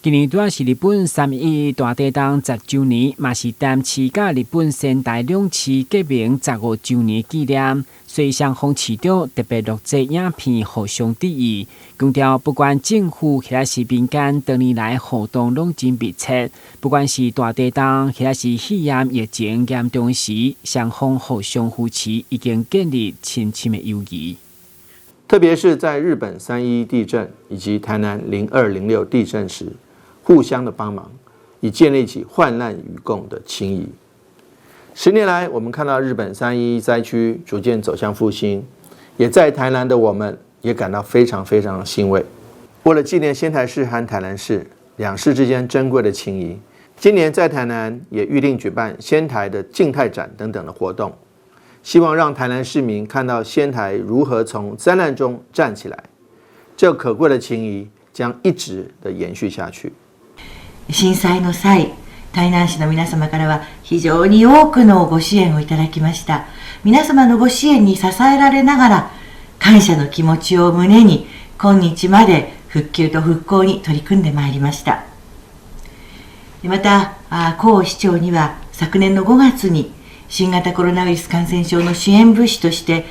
今年拄啊是日本3.11大地震10周年，嘛是淡市甲日本仙台两市革命15周年纪念，所以双方市长特别录制影片互相致意，强调不管政府或者是民间多年来互动拢真密切，不管是大地震或者是肺炎疫情严重时，双方互相扶持，已经建立亲情的友谊。特别是在日本3.11地震以及台南02、06地震时，互相的帮忙，以建立起患难与共的情谊。10年来，我们看到日本3.11灾区逐渐走向复兴，也在台南的我们也感到非常的欣慰。为了纪念仙台市和台南市两市之间珍贵的情谊，今年在台南也预定举办仙台的静态展等等的活动，希望让台南市民看到仙台如何从灾难中站起来，这可贵的情谊将一直的延续下去。震災の際、台南市の皆様からは非常に多くのご支援をいただきました。皆様のご支援に支えられながら、感謝の気持ちを胸に、今日まで復旧と復興に取り組んでまいりました。また、江市長には昨年の5月に、新型コロナウイルス感染症の支援物資として、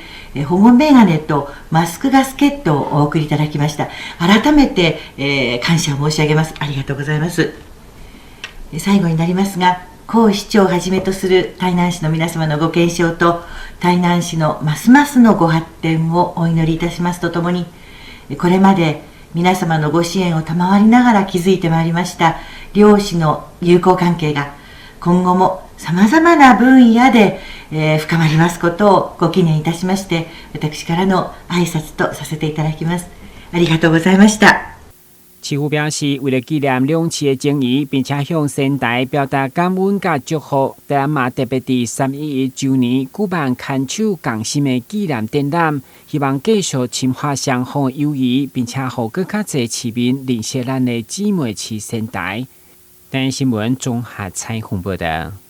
保護メガネとマスクガスケットをお送りいただきました。改めて、感謝を申し上げます。ありがとうございます。最後になりますが、江市長をはじめとする台南市の皆様のご健勝と、台南市のますますのご発展をお祈りいたしますとともに、これまで皆様のご支援を賜りながら築いてまいりました両市の友好関係が、今後もさまざまな分野で、深まりますことをご記念いたしまして、私からの挨拶とさせていただきます。ありがとうございました。市府表示，为了纪念两市的情谊，并且向仙台表达感恩甲祝福，台南嘛特别伫3.11周年举办牵手共心的纪念展览，希望继续深化双方的友谊，并且互更较侪市民认识咱的姊妹市仙台。台湾新闻综合采访报道。